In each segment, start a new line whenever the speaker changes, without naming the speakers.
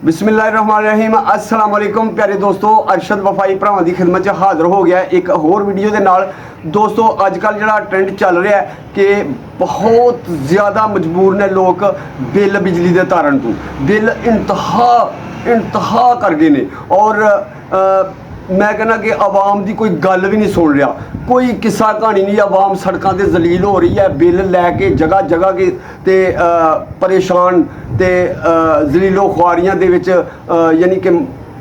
बिस्मिल्लाहिर्रहमानिर्रहीम अस्सलाम वालेकुम प्यारे दोस्तों, अरशद वफाई भरावां दी खिदमत च हाज़र हो गया एक होर वीडियो के नाल। दोस्तों अजकल जिहड़ा ट्रेंड चल रहा है कि बहुत ज़्यादा मजबूर ने लोग बिल बिजली के तारन तो बिल इंतहा कर गए ने और मैं कहना कि आवाम की कोई गल भी नहीं सुन रहा, कोई किस्सा कहानी नहीं। आवाम सड़कों से जलील हो रही है, बिल लैके जगह जगह के ते परेशान ते जलीलो ख्वारियां दे विच यानी कि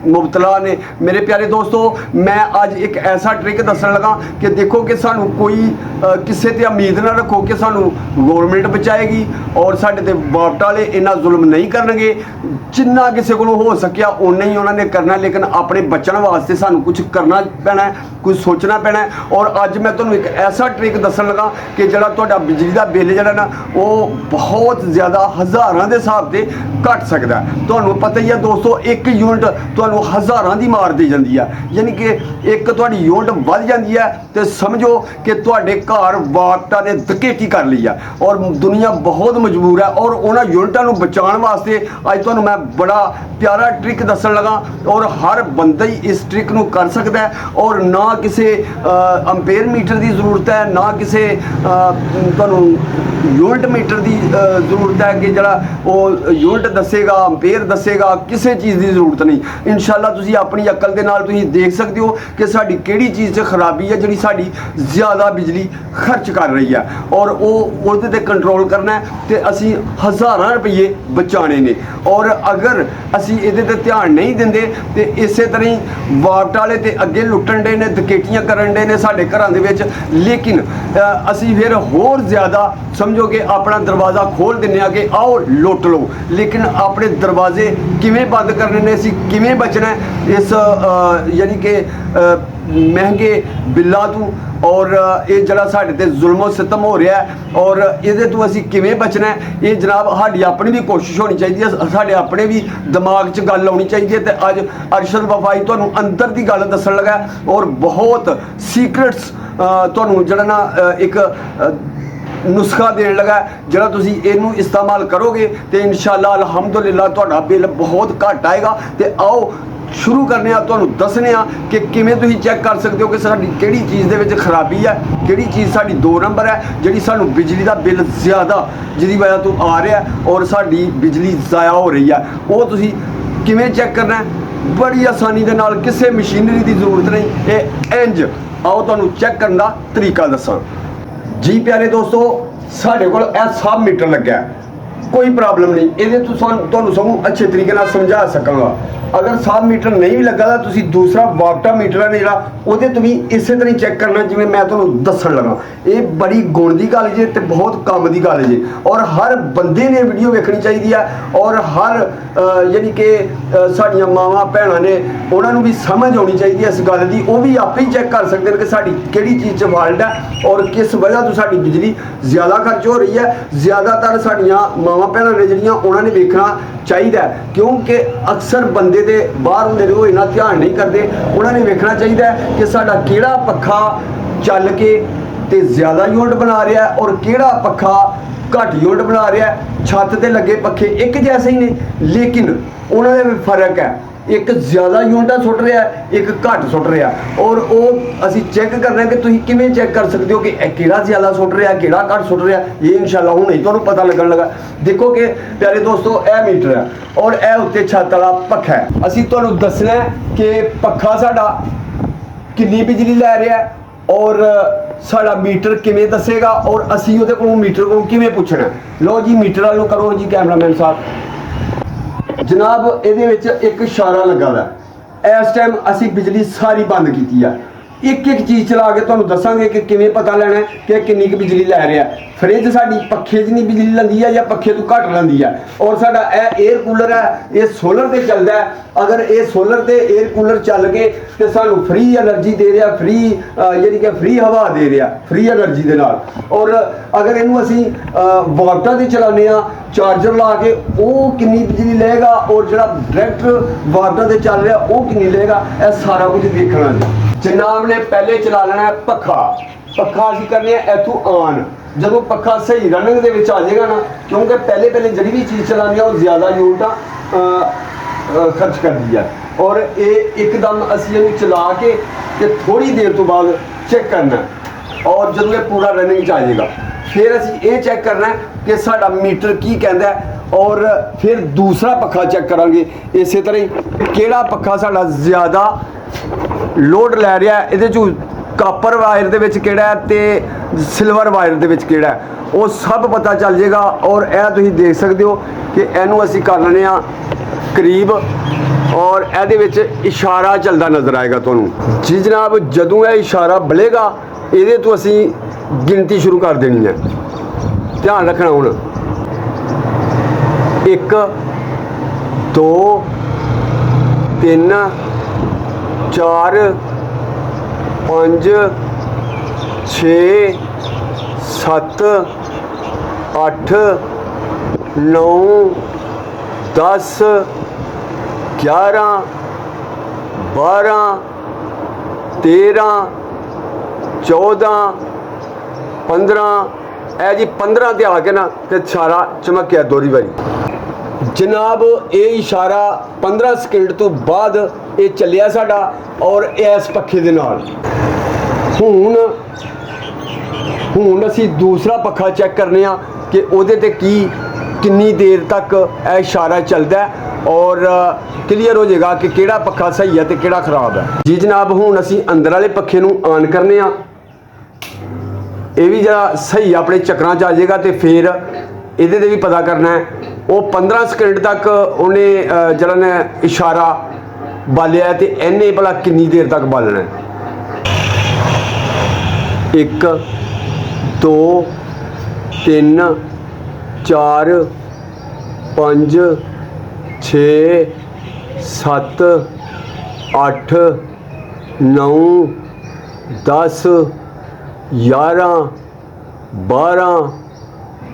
मुबतला ने। मेरे प्यारे दोस्तों, मैं आज एक ऐसा ट्रिक दसन लगा कि देखो कि सानू कोई किसी ते उम्मीद ना रखो कि सानू गौरमेंट बचाएगी और साढ़े ते बापटा वाले इन्ना जुल्म नहीं करनगे। जिन्ना किसी को हो सकिया उन्ना ही उन्होंने करना, लेकिन अपने बचने वास्ते सानू कुछ करना पैना है, कुछ सोचना पैना है। और अज मैं तुहानू एक ऐसा ट्रिक दसन लगा कि जिहड़ा तुहाडा बिजली का बिल जिहड़ा ना वो बहुत ज़्यादा हज़ारां दे हिसाब से घट सकता है। तुहानू पता ही है दोस्तों, एक यूनिट तुहानू हज़ारां दी मार दी जाती है, यानी कि एक तुहाडी यूनिट वध जाती है तो समझो कि तुहाडे घर वापटा ने धकेटी कर ली है। और दुनिया बहुत मजबूर है और उन्होंने यूनिटां नू बचाने वास्ते अज तुहानू मैं बड़ा प्यारा ट्रिक दसन लगा। और हर बंदा ही इस ट्रिक नू कर सकता है और ना किसी अंपेयर मीटर की जरूरत है, ना किसी तुहानू यूनिट मीटर की जरूरत है कि जरा वो यूनिट दसेगा, अंपेयर दसेगा, किसी चीज़ की जरूरत नहीं। इंशाल्लाह तुसी अपनी अकल के नाल तुसी देख सकते हो कि साड़ी केड़ी चीज़ से खराबी है जिहड़ी साड़ी ज़्यादा बिजली खर्च कर रही है और वो उहदे ते कंट्रोल करना है तो असी हज़ारां रुपये बचाने ने। और अगर असी इहदे ते ध्यान नहीं देंदे तो इस तरह ही वापट वाले ते अगे लुट्टन डे ने, धकेटियां करन डे ने साडे घरां दे विच। लेकिन असी फिर होर ज़्यादा समझो कि अपना दरवाज़ा खोल दिंदे आ कि आओ लुट लो, लेकिन अपने दरवाजे किवें बंद करने ने, असी किवें बचना है इस यानी कि महंगे बिल्लां तो और ये जरा साढ़े ते जुल्मो सितम हो रहा है और ये तो असी किवें बचना है। ये जनाब साड़ी अपनी भी कोशिश होनी चाहिए, साढ़े अपने भी दिमाग च गल आनी चाहिए। तो अज अरशद वफाई तुहानू अंदर की गल दसन लगा और बहुत सीक्रेट्स तुहानू जरा ना एक नुस्खा देने लगा जरा तुसी इनू इस्तेमाल करोगे तो इंशाअल्लाह अल्हम्दुलिल्लाह तुहाडा बिल बहुत घट आएगा। तो आओ शुरू करने तुहानू दसने कि किवें तुसीं चैक कर सकते हो कि साडी किहड़ी चीज़ दे विच खराबी है, किहड़ी चीज़ साडी 2 नंबर है जिहड़ी सानू बिजली का बिल ज़्यादा जिहदी वजह तो आ रहा है और साडी बिजली ज़ाया हो रही है। वो तुसीं किवें चैक करना है, बड़ी आसानी दे नाल, किसी मशीनरी की जरूरत नहीं। ये इंज आओ तुहानू चैक करने का तरीका दसां जी। प्यारे दोस्तों, साढ़े कोल यह सब मीटर लगा है, कोई प्रॉब्लम नहीं, ये तुहानू समूह अच्छे तरीके नाल समझा सकांगा। अगर सब मीटर नहीं भी लगा तो तुसीं दूसरा वापटा मीटर है जिहड़ा उहदे तो भी इस तरह चैक करना जिवें मैं तुहानू दसन लगा। ये बड़ी गुण की गल जे ते बहुत काम की गल जे और हर बंदे ने वीडियो वेखनी चाहिए है और हर यानी कि साड़ियां मावां भैणां ने उन्होंने भी समझ आनी चाहिए इस गल की। वो भी आपे ही चैक कर सकते हैं कि साड़ी किहड़ी चीज़ च फॉल्ट है और किस वजह तो साड़ी बिजली ज़्यादा खर्च हो रही है। ज़्यादातर साड़ियां मावां भैणां ने जिहड़ियां उन्होंने वेखना चाहिए, क्योंकि अक्सर बंदे दे बाहर होंदे ने वो इन्ना ध्यान नहीं करते। उन्होंने वेखना चाहिए कि साडा किहड़ा पक्खा चल के ते ज़्यादा यूनिट बना रहा है और किहड़ा पक्खा घट यूनिट बना रहा है। छत ते लगे पक्खे एक जैसे ही ने, लेकिन उन्होंने भी फर्क है, एक ज़्यादा यूनिटा सुट रहा है, एक घट सुट रहा है। और वो असी चैक करना है कि तुसीं किवें चैक कर सकते हो कि किहड़ा ज़्यादा सुट रहा है, किहड़ा घट सुट रहा है। ये इंशाअल्लाह हुणे ही तुहानू पता लगन लगा। देखो कि प्यारे दोस्तों, यह मीटर है और यह उत्ते छत वाला पक्खा है। असी तुहानू दसना है कि पक्खा साडा कितनी बिजली लै रहा है और साडा मीटर किवें दसेगा और असी उहदे कोलों मीटर को किवें पुछना। लो जी मीटर वालों करो जी कैमरामैन साहब। जनाब ये एक इशारा लगा है, इस टाइम असी बिजली सारी बंद की है। एक एक चीज़ चला के तुहानू दसांगे कि किवें पता लेना है कि कितनी की बिजली लै रहा है। फ्रिज साडी पखे च नहीं बिजली लैंदी है या पखे तो घट लैंदी है। और साडा एयर कूलर है, ये सोलर ते चलदा है। अगर ये सोलर ते एयर कूलर चल के तो सानू फ्री एनर्जी दे रहा, फ्री यानी कि फ्री हवा दे रहा, फ्री एनर्जी के नाल। और अगर इनू असी वापटा ते चलाने चार्जर ला के वो कितनी बिजली लेगा और जो डायरैक्ट वापटा ते चल रहा वो कितनी लेगा, यह सारा कुछ देखना। जनाब ने पहले चला लेना है पक्खा। पक्खा असी करने इथों ऑन, जो पक्खा सही रनिंग के आ जाएगा ना, क्योंकि पहले पहले जी भी चीज़ चलानी वो ज़्यादा यूनिटा खर्च करती है। और ये एकदम असी इहनूं चला के ते थोड़ी देर तो बाद चेक करना है। और जब ये पूरा रनिंग आ जाएगा फिर असी ये चेक करना है कि साडा मीटर की कहता है। और फिर दूसरा पखा चेक करांगे इस तरह ही किहड़ा पखा साडा ज़्यादा लोड लै रहा है। इहदे चों कापर वायर दे विच किहड़ा है ते सिल्वर वायर दे विच किहड़ा है वो सब पता चल जाएगा। और यह तुसीं देख सकते हो कि इहनूं असीं कर लैने आ करीब और ਇਹਦੇ ਵਿੱਚ इशारा चलता नज़र आएगा ਤੁਹਾਨੂੰ जी जनाब। ਜਦੋਂ ਇਹ इशारा बलेगा ਇਹਦੇ ਤੋਂ ਅਸੀਂ गिनती शुरू कर देनी है। ध्यान रखना ਹੁਣ 1 2 3 4 5 6 7 8 9 10 11 12 13 14 15 है जी 15 ते आके ना ते इशारा चमकिया दोहरी वारी जनाब। ये इशारा 15 सेकंड तो बाद ये चलिया साडा और इस पखे दे नाल। हुण असी दूसरा पखा चेक करने आ कि उहदे ते की कितनी देर तक यह इशारा चलता है और क्लीयर हो जाएगा कि किहड़ा पखा सही है तो किहड़ा खराब है। जी जनाब हुण असी अंदर वाले पखे नूं ऑन करने आ। ये भी जरा सही अपने चक्रां च आ जाएगा तो फिर इहदे ते भी पता करना है। वो 15 सेकंड तक उन्हें जरा ने इशारा बालिया है तो इन्हें भला कितनी देर तक बालना है। 1 2 3 4 5 6 7 8 9 10 11 12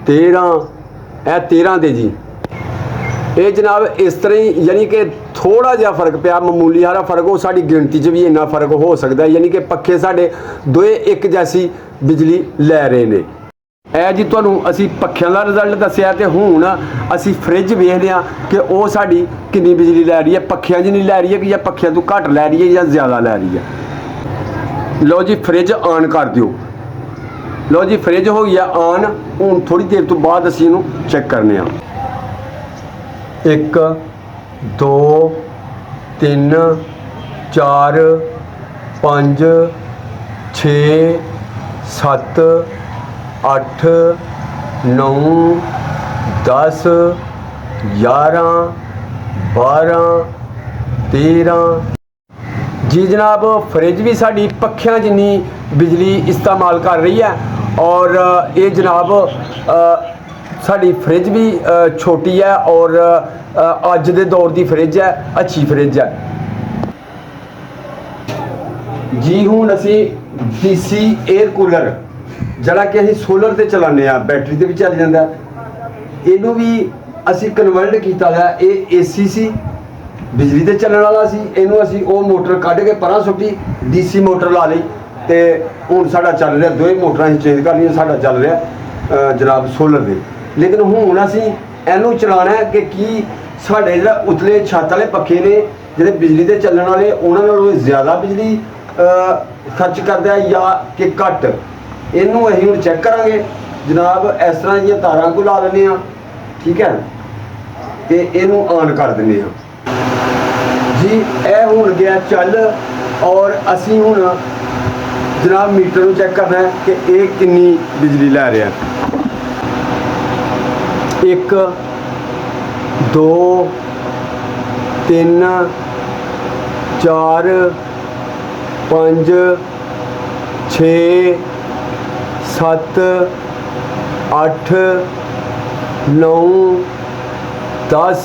13 ਇਹ 13 ਤੇ जी ये जनाब इस तरह ही यानी कि थोड़ा जिहा फर्क पिया मामूली सारा फर्क हो साड़ी गिनती च भी इन्ना फर्क हो सकता है। यानी कि पखे साढ़े दोए एक जैसी बिजली लै रहे ने। ਇਹ जी ਤੁਹਾਨੂੰ ਅਸੀਂ ਪੱਖਿਆਂ ਦਾ ਰਿਜ਼ਲਟ ਦੱਸਿਆ ਤੇ ਹੁਣ ਅਸੀਂ ਫ੍ਰਿਜ ਵੇਖਦੇ ਹਾਂ ਕਿ ਉਹ ਸਾਡੀ ਕਿੰਨੀ ਬਿਜਲੀ ਲੈ ਰਹੀ ਹੈ। ਪੱਖਿਆਂ 'ਚ ਨਹੀਂ ਲੈ ਰਹੀ ਹੈ ਕਿ ਜਾਂ ਪੱਖਿਆਂ ਤੋਂ ਘੱਟ ਲੈ ਰਹੀ ਹੈ ਜਾਂ ਜ਼ਿਆਦਾ ਲੈ ਰਹੀ ਹੈ। ਲਓ ਜੀ ਫ੍ਰਿਜ ਆਨ ਕਰ ਦਿਓ। ਲਓ ਜੀ ਫ੍ਰਿਜ ਹੋ ਗਿਆ ਆਨ। ਹੁਣ ਥੋੜੀ ਦੇਰ ਤੋਂ ਬਾਅਦ ਅਸੀਂ ਇਹਨੂੰ ਚੈੱਕ ਕਰਨੇ ਆ। 1 2 3 4 5 6 7 8 9 10 11 12 13 जी जनाब फ्रिज भी साड़ी पखियां जिन्नी बिजली इस्तेमाल कर रही है। और ये जनाब साड़ी फ्रिज भी छोटी है और अज दे दौर की फ्रिज है अच्छी फ्रिज है जी। हुण असी DC एयर कूलर जरा कि असीं सोलर ते चलाने आ बैटरी ते भी चल जांदा इहनूं भी असीं कन्वर्ट कीता है। ये AC सी बिजली ते चलण वाला सी इहनूं असीं ओह मोटर कढ के परां सुट्टी DC मोटर ला लई ते हुण साडा चल रहा दोए मोटरां असीं चेंज करनियां साडा चल रहा जनाब सोलर दे। लेकिन हुण असीं इहनूं चलाना है कि साडे जिहड़ा उतले छत वाले पखे ने जिहड़े बिजली ते चलण वाले उहनां नालों ज़्यादा बिजली खर्च करदा है या कि घट इनू असीं हुण चैक करांगे जनाब। इस तरह दी तारां को ला लैने आ ठीक है ते इनू ऑन कर दिंदे आ जी। यह हुण गया चल और असीं हुण जनाब मीटर नूं चैक करना है कि ये कितनी बिजली लै रहा है। 1 2 3 4 5 6 7 8 9 10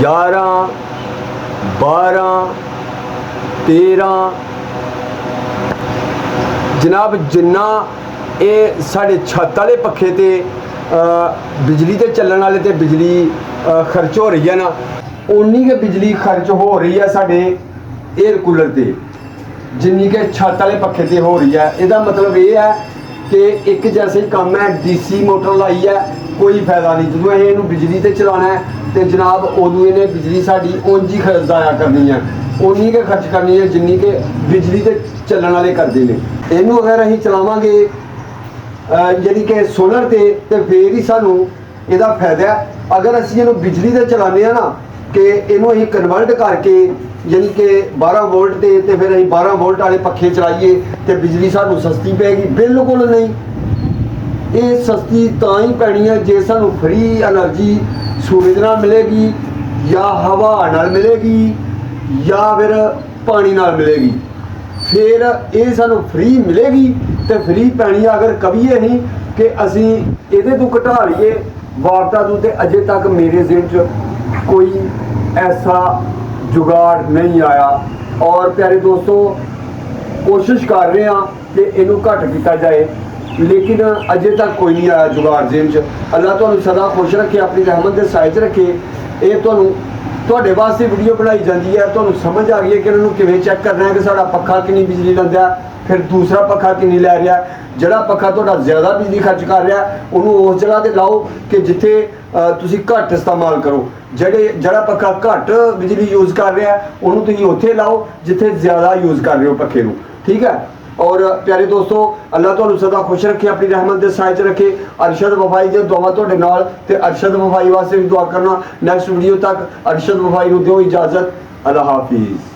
11 12 13 जनाब जिन्ना ये साढ़े छत वाले पखे ते बिजली ते चलण वाले ते बिजली खर्च हो रही है ना उन्नी के बिजली खर्च हो रही है साढ़े एयर कूलर ते जिन्नी के छत वाले पखे ते हो रही है। इसका मतलब ये है कि एक जैसे ही काम है DC मोटर लाई है कोई फायदा नहीं। जो इनू बिजली ते चलाना है तो जनाब उदू इन्हें बिजली साड़ी उंज ही ज़ाया करनी है, उन्नी के खर्च करनी है जिन्नी के बिजली ते चलने वाले करते हैं। इनू अगर असीं चलावांगे यानी कि सोलर ते फिर ही सानू इहदा फायदा है। अगर असीं इहनू बिजली ते चलाने ना कि इनू असीं कन्वर्ट करके यानी कि 12 वोल्ट ते फिर असीं 12 वोल्ट वाले पखे चलाइए तो बिजली सानू सस्ती पैगी, बिल्कुल नहीं। ये सस्ती तां ही पैनी है जे सानू फ्री एनर्जी सूरज नाल मिलेगी या हवा नाल मिलेगी या फिर पानी नाल मिलेगी। फिर ये सानू फ्री मिलेगी तो फ्री पैनी है। अगर कभी असीं कि असीं इहदे तो घटा लीए वार्ता तो अजे तक मेरे ज़हन च कोई ऐसा जुगाड़ नहीं आया। और प्यारे दोस्तों कोशिश कर रहे हैं कि इनू घट किया जाए, लेकिन अजे तक कोई नहीं आया जुगाड़ ज़हन च। अल्लाह तुहानू सदा खुश रखे, अपनी रहमत के साए च रखे। ये तुहाडे वास्ते वीडियो बनाई जाती है, तुहानू समझ आ गई है कि इन्होंने किवें चैक करना है कि साडा पक्खा कितनी बिजली लैंदा है, फिर दूसरा पक्खा कितनी लै रहा है। जिहड़ा पक्खा तुहाडा ज़्यादा बिजली खर्च कर रहा है उन्होंने उस जगह ते लाओ कि जिथे तुसीं घट इस्तेमाल करो। जिहड़ा पक्खा घट बिजली यूज़ कर रहा है उन्होंने तुसीं उत्थे लाओ जिथे ज़्यादा यूज़ कर रहे हो पक्खे नूं, ठीक है। और प्यारे दोस्तों अल्लाह तुहानू सदा खुश रखे, अपनी रहमत के साए च रखे। अरशद वफाई दी दुआ तुहाडे नाल ते अरशद वफाई वास्ते भी दुआ करना। नैक्सट वीडियो तक अरशद वफाई नूं दिओ इजाज़त। अल्लाह हाफिज़।